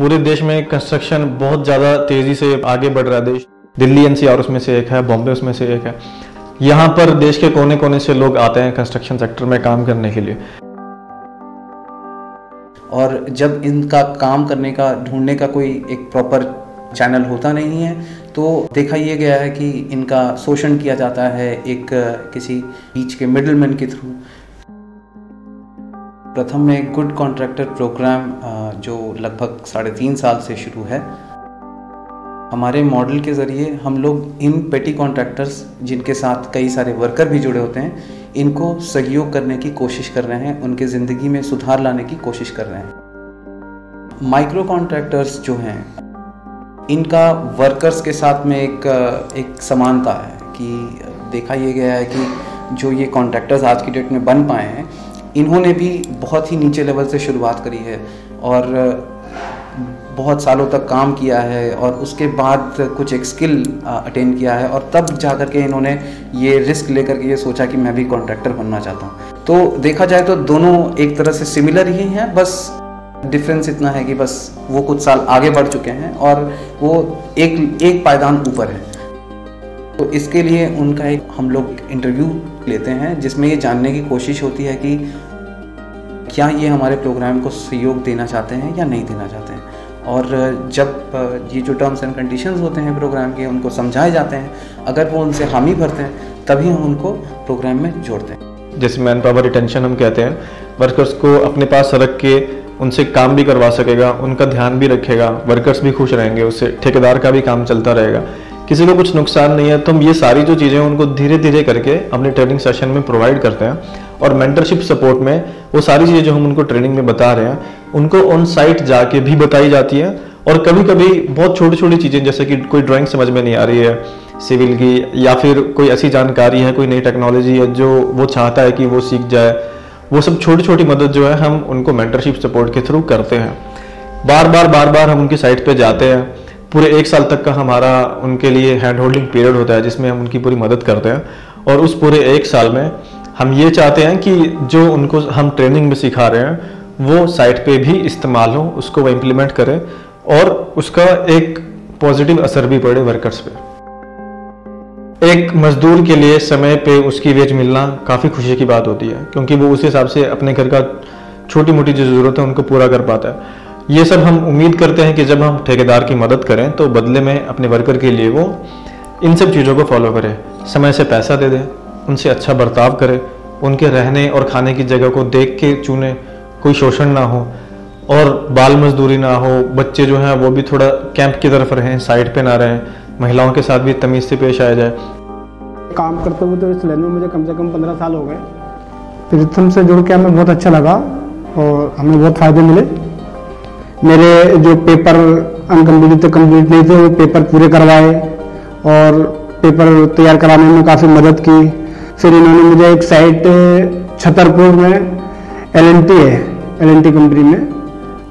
पूरे देश में कंस्ट्रक्शन बहुत ज़्यादा तेज़ी से आगे बढ़ रहा है। देश दिल्ली एनसीआर उसमें से एक है, बॉम्बे उसमें से एक है। यहाँ पर देश के कोने कोने से लोग आते हैं कंस्ट्रक्शन सेक्टर में काम करने के लिए। और जब इनका काम करने का, ढूंढने का कोई एक प्रॉपर चैनल होता नहीं है तो देखा ये गया है कि इनका शोषण किया जाता है एक किसी बीच के मिडलमैन के थ्रू। प्रथम में गुड कॉन्ट्रैक्टर प्रोग्राम जो लगभग 3.5 साल से शुरू है, हमारे मॉडल के ज़रिए हम लोग इन पेटी कॉन्ट्रैक्टर्स जिनके साथ कई सारे वर्कर भी जुड़े होते हैं, इनको सहयोग करने की कोशिश कर रहे हैं, उनके ज़िंदगी में सुधार लाने की कोशिश कर रहे हैं। माइक्रो कॉन्ट्रैक्टर्स जो हैं, इनका वर्कर्स के साथ में एक समानता है कि देखा ये गया है कि जो ये कॉन्ट्रैक्टर्स आज की डेट में बन पाए हैं, इन्होंने भी बहुत ही नीचे लेवल से शुरुआत करी है और बहुत सालों तक काम किया है और उसके बाद कुछ एक स्किल अटेन किया है और तब जाकर के इन्होंने ये रिस्क लेकर के ये सोचा कि मैं भी कॉन्ट्रैक्टर बनना चाहता हूँ। तो देखा जाए तो दोनों एक तरह से सिमिलर ही हैं, बस डिफरेंस इतना है कि बस वो कुछ साल आगे बढ़ चुके हैं और वो एक पायदान ऊपर है। तो इसके लिए उनका एक हम लोग इंटरव्यू लेते हैं जिसमें ये जानने की कोशिश होती है कि क्या ये हमारे प्रोग्राम को सहयोग देना चाहते हैं या नहीं देना चाहते हैं। और जब ये जो टर्म्स एंड कंडीशंस होते हैं प्रोग्राम के, उनको समझाए जाते हैं, अगर वो उनसे हामी भरते हैं तभी हम उनको प्रोग्राम में जोड़ते हैं। जैसे मैन पावर रिटेंशन हम कहते हैं, वर्कर्स को अपने पास रख के उनसे काम भी करवा सकेगा, उनका ध्यान भी रखेगा, वर्कर्स भी खुश रहेंगे, उससे ठेकेदार का भी काम चलता रहेगा, किसी को कुछ नुकसान नहीं है। तो हम ये सारी जो चीज़ें उनको धीरे धीरे करके अपने ट्रेनिंग सेशन में प्रोवाइड करते हैं और मेंटरशिप सपोर्ट में वो सारी चीज़ें जो हम उनको ट्रेनिंग में बता रहे हैं उनको ऑन साइट जाके भी बताई जाती है। और कभी कभी बहुत छोटी छोटी चीज़ें, जैसे कि कोई ड्राइंग समझ में नहीं आ रही है सिविल की, या फिर कोई ऐसी जानकारी है, कोई नई टेक्नोलॉजी है जो वो चाहता है कि वो सीख जाए, वो सब छोटी छोटी मदद जो है हम उनको मेंटरशिप सपोर्ट के थ्रू करते हैं। बार बार हम उनकी साइट पे जाते हैं। पूरे 1 साल तक का हमारा उनके लिए हैंड होल्डिंग पीरियड होता है जिसमें हम उनकी पूरी मदद करते हैं। और उस पूरे 1 साल में हम ये चाहते हैं कि जो उनको हम ट्रेनिंग में सिखा रहे हैं वो साइट पे भी इस्तेमाल हो, उसको वो इम्प्लीमेंट करें और उसका एक पॉजिटिव असर भी पड़े वर्कर्स पे। एक मजदूर के लिए समय पे उसकी वेज मिलना काफ़ी खुशी की बात होती है, क्योंकि वो उस हिसाब से अपने घर का छोटी मोटी जो ज़रूरत है उनको पूरा कर पाता है। ये सब हम उम्मीद करते हैं कि जब हम ठेकेदार की मदद करें तो बदले में अपने वर्कर के लिए वो इन सब चीज़ों को फॉलो करे, समय से पैसा दे दे, उनसे अच्छा बर्ताव करे, उनके रहने और खाने की जगह को देख के चुने, कोई शोषण ना हो और बाल मजदूरी ना हो। बच्चे जो हैं वो भी थोड़ा कैंप की तरफ रहें, साइड पे ना रहें, महिलाओं के साथ भी तमीज़ से पेश आया जाए। काम करते हुए तो इस लाइन में मुझे कम से कम 15 साल हो गए। प्रीतम से जुड़ के हमें बहुत अच्छा लगा और हमें बहुत फ़ायदे मिले। मेरे जो पेपर अनकम्प्लीट थे, कंप्लीट नहीं थे, वो पेपर पूरे करवाए और पेपर तैयार कराने में काफ़ी मदद की। फिर इन्होंने मुझे एक साइट छतरपुर में LNT है, LNT कंपनी में,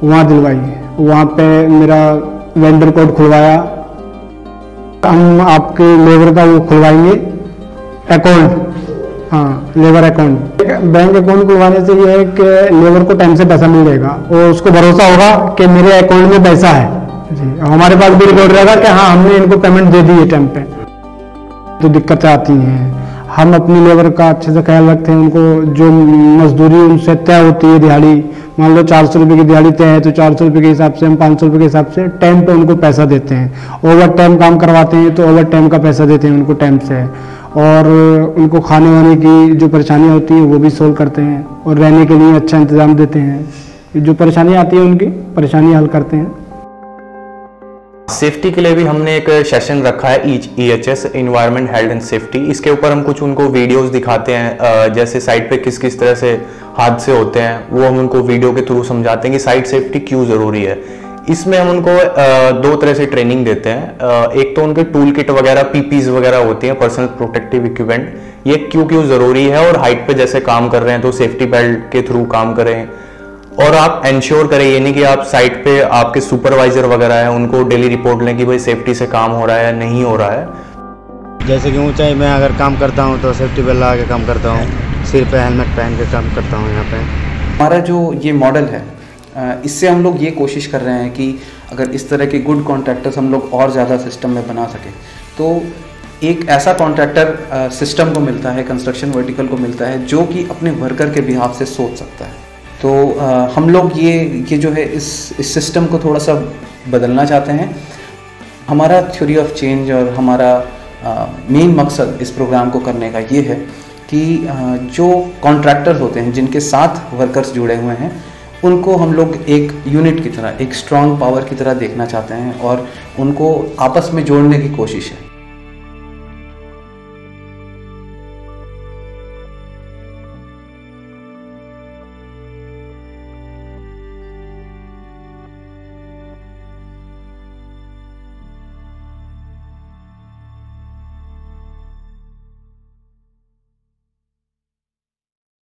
वहाँ दिलवाई। वहाँ पे मेरा वेंडर कोड खुलवाया। हम आपके लेबर का वो खुलवाएंगे अकाउंट, हाँ लेबर अकाउंट। बैंक अकाउंट खुलवाने से ये है कि लेबर को टाइम से पैसा मिल जाएगा और उसको भरोसा होगा कि मेरे अकाउंट में पैसा है जी। हमारे पास भी रिकॉर्ड रहेगा कि हाँ हमने इनको पेमेंट दे दी है टाइम पे। तो दिक्कतें आती हैं, हम अपनी लेबर का अच्छे से ख्याल रखते हैं। उनको जो मजदूरी उनसे तय होती है दिहाड़ी, मान लो 400 रुपये की दिहाड़ी तय है तो 400 रुपये के हिसाब से हम 500 रुपये के हिसाब से टाइम पे उनको पैसा देते हैं। ओवर टाइम काम करवाते हैं तो ओवर टाइम का पैसा देते हैं उनको टाइम से। और उनको खाने वाने की जो परेशानियाँ होती हैं वो भी सोल्व करते हैं और रहने के लिए अच्छा इंतज़ाम देते हैं। जो परेशानियाँ आती हैं उनकी परेशानी हल करते हैं। सेफ्टी के लिए भी हमने एक सेशन रखा है EHS, environment health and safety. इसके ऊपर हम कुछ उनको वीडियोस दिखाते हैं, जैसे साइट पे किस किस तरह से हादसे होते हैं वो हम उनको वीडियो के थ्रू समझाते हैं कि साइट सेफ्टी क्यों ज़रूरी है। इसमें हम उनको 2 तरह से ट्रेनिंग देते हैं। एक तो उनके टूल किट वगैरह, PPs वगैरह होती हैं, पर्सनल प्रोटेक्टिव इक्विपमेंट, ये क्यों ज़रूरी है और हाइट पे जैसे काम कर रहे हैं तो सेफ्टी बेल्ट के थ्रू काम करें। और आप इंश्योर करें, ये नहीं कि आप साइट पे आपके सुपरवाइजर वगैरह है उनको डेली रिपोर्ट लें कि भाई सेफ्टी से काम हो रहा है या नहीं हो रहा है। जैसे कि ऊंचाई में अगर काम करता हूं तो सेफ्टी बेल्ट लगा के काम करता हूं, सिर पे हेलमेट पहन के काम करता हूं। यहाँ पे हमारा जो ये मॉडल है इससे हम लोग ये कोशिश कर रहे हैं कि अगर इस तरह के गुड कॉन्ट्रैक्टर्स हम लोग और ज़्यादा सिस्टम में बना सकें तो एक ऐसा कॉन्ट्रैक्टर सिस्टम को मिलता है, कंस्ट्रक्शन वर्टिकल को मिलता है जो कि अपने वर्कर के बिहाफ से सोच सकता है। तो हम लोग ये जो है इस सिस्टम को थोड़ा सा बदलना चाहते हैं। हमारा थ्योरी ऑफ चेंज और हमारा मेन मकसद इस प्रोग्राम को करने का ये है कि जो कॉन्ट्रैक्टर्स होते हैं जिनके साथ वर्कर्स जुड़े हुए हैं उनको हम लोग एक यूनिट की तरह, एक स्ट्रॉन्ग पावर की तरह देखना चाहते हैं और उनको आपस में जोड़ने की कोशिश है।